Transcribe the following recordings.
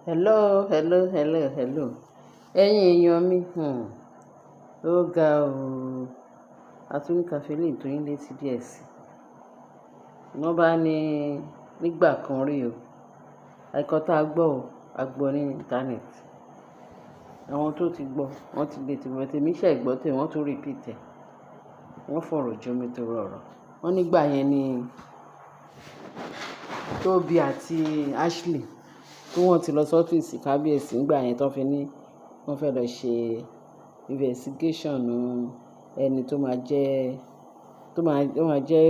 Hello. Ẹ̀yin èèyàn mi, ó ga o. Atúnkà fílẹ̀ tó yín létí díẹ̀ sí. Wọ́n bá ní nígbà kan rí o. Ẹ̀kọ́ tá a gbọ́ o, a gbọ́ ní íńtánẹ́ẹ̀tì. Àwọn tó ti gbọ́, wọ́n ti gbé tìwọ́ tèmi ṣẹ̀ gbọ́ tèmi, wọ́n tún repeat ẹ̀. Wọ́n fọ̀rọ̀ jomi torí ọ̀rọ̀. Wọ́n nígbà yẹn ni Tóbi àti Ashley tí wọ́n ti lọ sọ́fíìsì kábíyèsí nígbà yẹn tó fi ní wọ́n fẹ́ lọ ṣe investigation ẹni tó máa jẹ́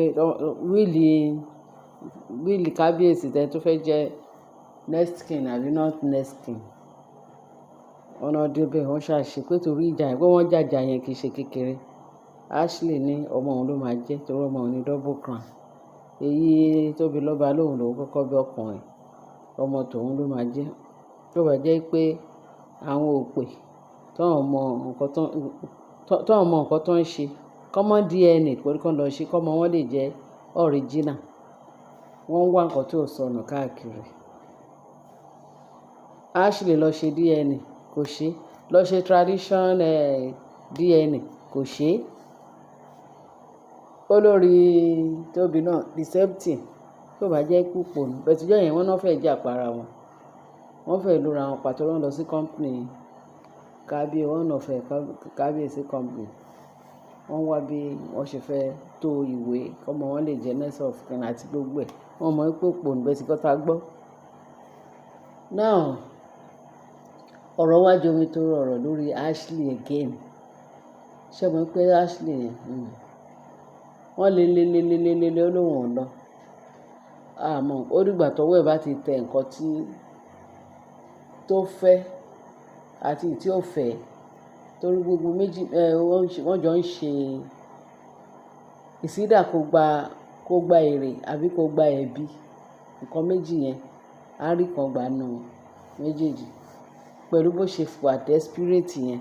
wíìlì kábíyèsí tẹ́ tó fẹ́ jẹ́ next king àbí not next king. Ọ̀nà débẹ̀ wọ́n ṣàṣe pé torí ìjà yẹn pé wọ́n jàjà yẹn kì í ṣe kékeré. Ashley ní ọmọ òun ló máa jẹ́ torí ọmọ òun ní double crown. Èyí Tóbi lọ́ba lòun kọ́kọ́ bí ọkùnrin, ọmọ tòun ló máa jẹ́. Tó bá jẹ́ pé àwọn òpè tó mọ nǹkan tó ń ṣe kọ́mọ DNA pé kán lọ ṣe kọ́mọ wọn lè jẹ́ original. Wọ́n ń wá nǹkan tó sọnù káàkiri. Ashley lọ ṣe DNA kò ṣe, lọ ṣe tradition DNA kò ṣe. Olórí Tóbi náà the same thing. Tó bá jẹ́ púpọ̀ nù bẹ̀tùjọ́ yẹn wọ́n náà fẹ́ jà para wọn. Wọ́n fẹ́ lura wọn pàtó lọ sí company kábíyèsí company. Wọ́n wá bí wọ́n ṣe fẹ́ tó ìwé kọ́mọ wọn lè jẹ́ next of kin àti gbogbo ẹ̀. Wọ́n mọ̀ pé pò nù bẹ́ẹ̀ kọ́ta gbọ́. Now ọ̀rọ̀ wá jomi tó rọrọ̀ lórí Ashley again. Ṣé mo pé Ashley yẹn wọ́n lé olóhùn ọ̀nà. Àmọ́ ó dìgbà tọ́wọ́ ẹ̀ bá ti tẹ nǹkan tó fẹ́ àti tí ò fẹ́ torí gbogbo méjì wọ́n jọ ń ṣe ìsídà kó gba èrè àbí kó gba ẹ̀bi. Nǹkan méjì yẹn á rí kan gbà nù méjèèjì pẹ̀lú bó ṣe wà desperate yẹn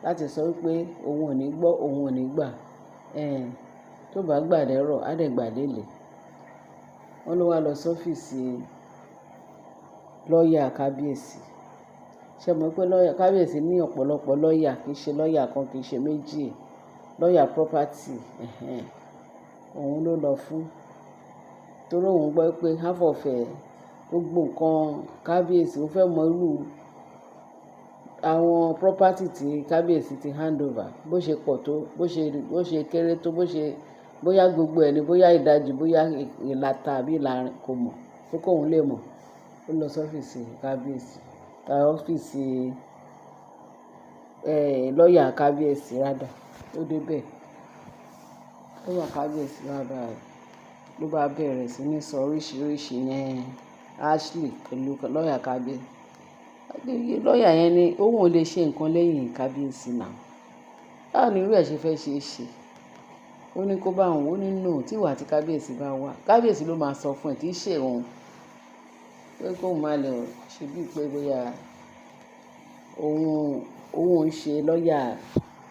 láti sọ wípé òun ò ní gbọ́ òun ò ní gbà. Tó bá gbà lẹ́rọ̀ á dẹ̀ gbà lélẹ̀. Wọ́n ló wá lọ sọ́fíìsì lọ́ọ̀yà kábíyèsí. Ṣé mo pé lọ́ọ̀yà kábíyèsí ní ọ̀pọ̀lọpọ̀ lọ́ọ̀yà kì í ṣe lọ́ọ̀yà kan kì í ṣe méjì. Lọ́ọ̀yà property òun ló lọ fún torí òun gbọ́ pé half of gbogbo nǹkan kábíyèsí ó fẹ́ mọ irú àwọn property tí kábíyèsí ti hand over bó ṣe pọ̀ tó bó ṣe kéré tó bóyá gbogbo ẹ̀ ni bóyá ìdajì bóyá ìlàta àbí ìlàrin kò mọ̀ tó kóun lè mọ̀. Ó lọ sọ́fíìsì kábíyèsí ọ́fíìsì lọ́ọ̀yà kábíyèsí rádà. Ó débẹ̀ lọ́ọ̀yà kábíyèsí rádà ló bá bẹ̀rẹ̀ sí ní sọ oríṣiríṣi yẹn Ashley pẹ̀lú lọ́ọ̀yà kábíyèsí. Lọ́ọ̀yà yẹn ní òun ò lè ṣe nǹkan lẹ́yìn kábíyèsí náà. Báwo ni irú ẹ̀ ṣe fẹ́ ṣe é ṣe? Ó ní kó bá òun ó nínú tí ìwà tí kábíyèsí bá wà kábíyèsí ló máa sọ fún ẹ̀ kì í ṣe òun. Pé kóun má lè ṣe bíi pé bóyá òun ń ṣe lọ́ọ̀yà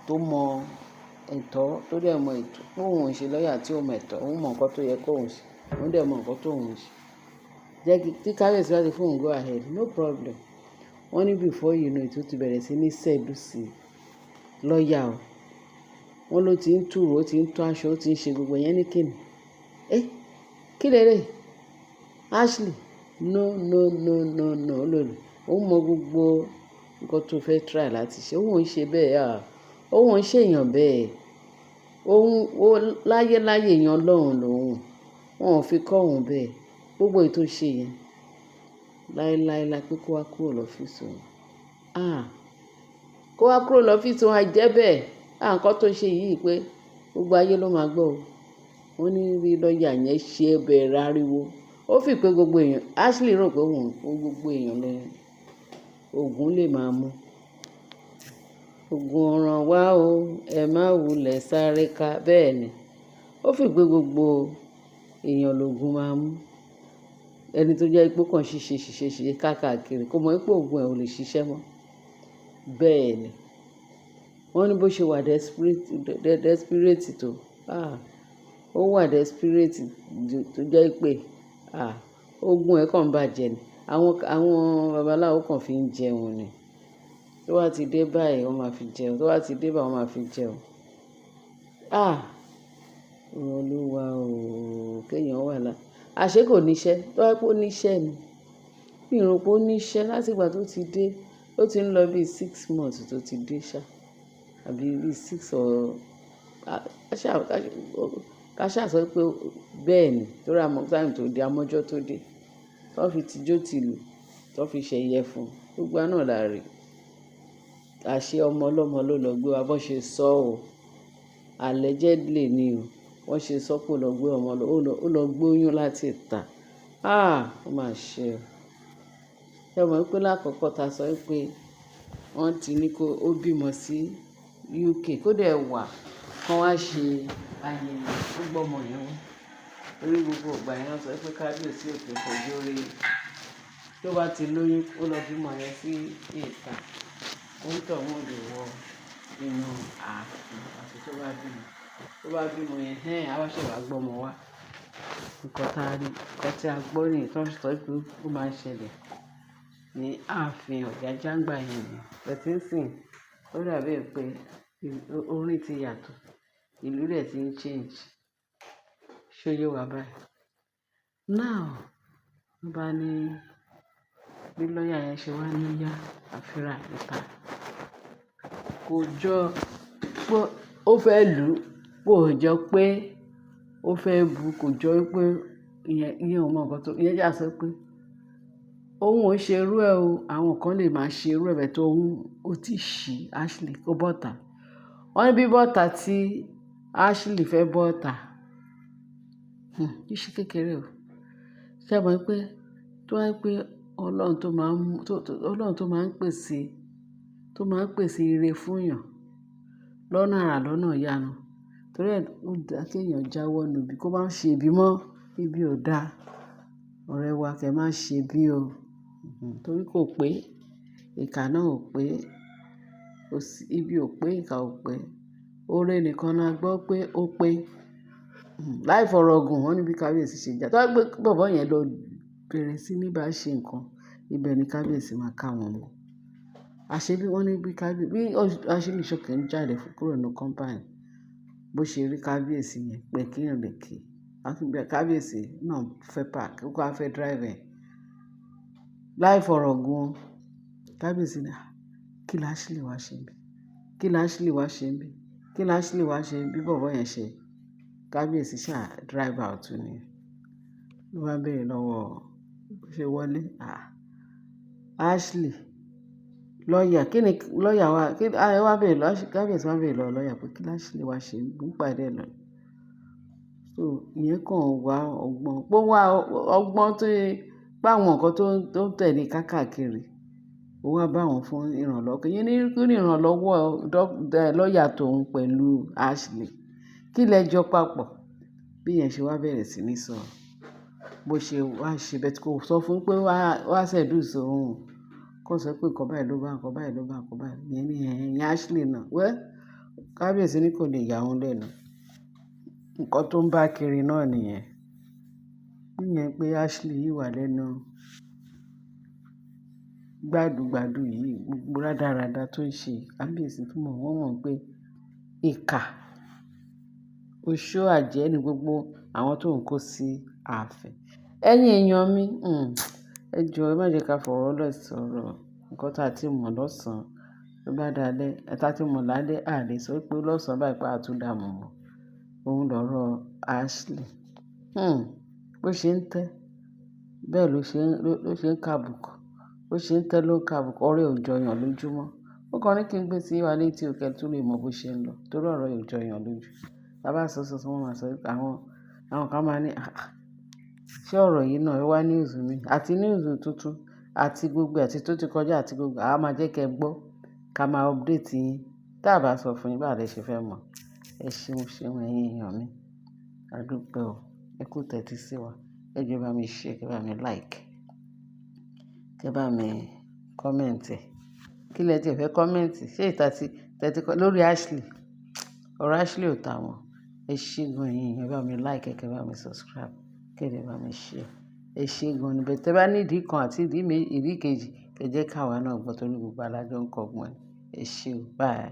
tó mọ ẹ̀tọ́ tó dẹ̀ mọ ètò. Òun ń ṣe lọ́ọ̀yà tí ó mọ ẹ̀tọ́, òun mọ nǹkan tó yẹ kóun ṣe, òun dẹ̀ mọ nǹkan tó òun ṣe. Jẹ́ tí kábíyèsí bá ti fún òun go ahead, no problem. Wọ́n ní before you know it ó ti bẹ̀rẹ̀ sí ní ṣẹ̀dú sí lọ́ọ̀yà o. Wọ́n ló ti ń túrò ó ti ń tún aṣọ ó ti ń ṣe gbogbo yẹn ní kíni. Kí lélẹ̀ Ashley no lòlù. Òun mọ gbogbo nǹkan tó fẹ́ try láti ṣe. Òun ń ṣe bẹ́ẹ̀ òun ń ṣèyàn bẹ́ẹ̀. Láyé èèyàn Ọlọ́run lòun. Wọn ò fi kọ́ òun bẹ́ẹ̀. Gbogbo ètò ṣe yẹn láéláé pé kó wá kúrò lọ́fíìsì òun. Kó wá kúrò lọ́fíìsì òun àìjẹ́ bẹ́ẹ̀. Nǹkan tó ṣe yìí pé gbogbo ayé ló máa gbọ́ o. Wọ́n ní rí lọ́ọ̀yà yẹn ṣe bẹ̀rẹ̀ ariwo. Ó fi pé gbogbo èèyàn Ashley rò pé gbogbo èèyàn lọ Ògún lè máa mú. Ògún ọ̀ràn wá o ẹ má wulẹ̀ sáré ká bẹ́ẹ̀ ni. Ó fi pé gbogbo èèyàn lògún máa mú. Ẹni tó jẹ́ ipò kan ṣiṣẹ́ káàkiri kò mọ̀ pé ògùn ẹ̀ ò lè ṣiṣẹ́ mọ́. Bẹ́ẹ̀ ni. Wọ́n ní bó ṣe wà desperate tó. Ó wà desperate tó jẹ́ pé ogun ẹ̀ kàn bàjẹ́ ni àwọn babaláwo kan fi ń jẹun ni. Tó bá ti dé báyìí wọ́n máa fi jẹun, tó bá ti dé báyìí wọ́n máa fi jẹun. Olúwa o, kéèyàn wà àṣé kò níṣẹ́, tó bá pé ó níṣẹ́ ni. Mi ò rò pé ó níṣẹ́ láti ìgbà tó ti dé. Ó ti ń lọ bí 6 months tó ti dé ṣá, àbí bí 6 or ká ṣáà sọ pé bẹ́ẹ̀ ni, torí àmọ́ time tó dé, àmọ́jọ́ tó dé. Tó fi tijó tìlù, tó fi ṣẹ̀yẹ fún un. Gbogbo wa náà la rí. Àṣé ọmọ ọlọ́mọ ló lọ gbé wa, bó ṣe sọ ọ́. Allegedly ni o. Wọ́n ṣe sọ pé ó lọ gbé ọmọ lọ, ó lọ gbóyún láti ìta. Ó mà ṣe o. Ẹ mọ̀ pé lákọ̀ọ́kọ́ ta sọ pé wọ́n ti ní kó ó bímọ sí UK, kó dẹ̀ wà kán wá ṣe ayẹyẹ fún gbọ́mọ yẹn wá. Orí gbogbo ìgbà yẹn wọ́n sọ pé kábíyèsí òkè fojú rí. Tó bá ti lóyún, ó lọ bímọ yẹn sí ìta. Onítọ̀hún ò lè wọ inú ààfin àti tó bá bímọ. Tó bá bímọ yẹn, á wá ṣẹ̀ wá gbọ́mọ wá. Nǹkan tí a gbọ́ nìyí tó ń sọ pé ó máa ń ṣẹlẹ̀ ní ààfin Ọ̀jájá ńgbà yẹn ni. Bẹ̀tí ńsìn, ó dàbí pé orin ti yàtọ̀, ìlú rẹ̀ ti ń change. Ṣó yé wa báyìí? Now, wọ́n bá ní bí lọ́ọ̀yà yẹn ṣe wá ní yá àfírà ìta. Kò jọ pé ó fẹ́ lù ú, kò jọ pé ó fẹ́ bu, kò jọ pé ìyẹn ò mọ nǹkan tó, ìyẹn jà sọ pé òun ò ṣe irú ẹ̀ o. Àwọn kan lè máa ṣe irú ẹ̀ bẹ́ẹ̀ tó ó ti ṣí Ashley kó bọ́ta. Wọ́n ní bí bọ́ta tí Ashley fẹ́ bọ́ta. Iṣẹ́ kékeré o. Ṣé ẹ mọ̀ pé tó wáyé pé Ọlọ́run tó máa ń pèsè ire fún yàn lọ́nà àrà lọ́nà ìyanu. Torí ẹ̀ ó dá kéèyàn jáwọ́ nù bí kó má ṣe ibi mọ́. Ibi ò da. Ọ̀rẹ́ wa kẹ́ má ṣe bí o. Torí kò pé, ìkà náà ò pé. Ibi ò pé, ìkà ò pé. Oore nìkan la gbọ́ pé ó pé. Láì fọ̀rọ̀ gùn, wọ́n ní bí kábíyèsí ṣe jà. Tó bá gbé bọ̀bọ́ yẹn lọ bẹ̀rẹ̀ sí ní bá ṣe nǹkan, ibẹ̀ ni kábíyèsí máa ká wọn mọ̀. Àṣé bí wọ́n ní bí Ashley ṣòkè ń jáde kúrò nínú company, bó ṣe rí kábíyèsí yẹn pé kíyàn lè kí. Kábíyèsí náà fẹ́ park, ó kọ́ fẹ́ drive ẹ̀. Láì fọ̀rọ̀ gùn, kábíyèsí ní, kí ni Ashley wá ṣe níbí? Kí ni Ashley wá ṣe níbí? Kí ni Ashley wá ṣe bí bọ̀bọ́ yẹn ṣe? Kábíyèsí ṣáà drive out ni. Ló bá béèrè lọ́wọ́ bó ṣe wọlé. Ashley, lọ́ọ̀yà, kí ni lọ́ọ̀yà wá? Kábíyèsí wá béèrè lọ́wọ́ lọ́ọ̀yà pé kí ni Ashley wá ṣe ń pàdé ẹ̀ lọ. So ìyẹn kàn wá ọgbọ́n. Pé wá ọgbọ́n tó bá àwọn nǹkan tó ń tẹ̀lé káàkiri. Ó wá bá wọn fún ìrànlọ́wọ́. Ìyẹn ní kí ni ìrànlọ́wọ́ lọ́ọ̀yà tòun pẹ̀lú Ashley. Kí lẹ jọ papọ̀? Bí yẹn ṣe wá bẹ̀rẹ̀ sí ní sọ. Bó ṣe wá ṣe bẹ́ẹ̀ tí kò sọ fún pé wá seduce òun. Kó sọ pé nǹkan báyìí ló bá nǹkan báyìí. Ìyẹn ní ẹ̀yìn Ashley náà. Kábíyèsí ní kò lè yà wọ́n lẹ́nu. Nǹkan tó ń bá kiri náà nìyẹn. Níyẹn pé Ashley yìí wà lẹ́nu gbádùgbàdù yìí, gbogbo rádaràda tó ń ṣe. Kábíyèsí tún wọ́n mọ̀ pé ìkà, oṣó àjẹ́ ni gbogbo àwọn tó ń kó sí ààfin. Ẹ̀yin èèyàn mi, ẹ jọ̀ọ́ ẹ má jẹ́ ká fọ̀rọ̀ lẹ̀ sọ̀rọ̀. Nǹkan tá a ti mọ̀ lọ́sàn-án ló bá dalẹ́. Tá a ti mọ̀ lálẹ́, a lè sọ pé lọ́sàn-án báyìí pé a tún dà mọ̀ mọ́. Òun lọ̀rọ̀ Ashley. Bó ṣe ń tẹ́, bẹ́ẹ̀ ló ṣe ń kàbùkù. Bó ṣe ń tẹ́ ló ń kàbùkù. Ọ̀rẹ́ ò jọyàn lójúmọ́. Ó kàn ní kí n gbé sí wa létí òkè tó lè mọ bó ṣe ń lọ. Torí ọ̀rọ̀ ò jọyàn lójú. Bàbá sọ wọ́n máa sọ pé àwọn kan máa ní, ṣé ọ̀rọ̀ yìí náà wá news mi? Àti news tuntun, àti gbogbo àti tó ti kọjá àti gbogbo. Àwa máa jẹ́ kí ẹ gbọ́, ká máa update yín. Tá a bá sọ fún yín, báwo lẹ ṣe fẹ́ mọ̀? Ẹ ṣeun ẹ̀yin èèyàn mi. A dúpẹ́ o. Ẹ kú tẹ́tí sí wa. Ẹ jọ̀ọ́ bá mi share, kẹ́ bá mi like, kẹ́ bá mi comment. Kí lẹ ti fẹ́ comment? Ṣé tẹ́tí lórí Ashley? Ọ̀rọ̀ Ashley ò tà wọ́n. Ẹ ṣé gan ẹ̀yin èèyàn, bá mi like, kẹ́ bá mi subscribe, kẹ́ bá mi share. ẹ ṣé gan ni bẹ́ẹ̀ tẹ́ bá ní ìdí kan àti ìdí kejì ẹ jẹ́ káwa náà gbọ́ torí gbogbo alájọ ń kọ́gbọ́n ni ẹ ṣé o bye.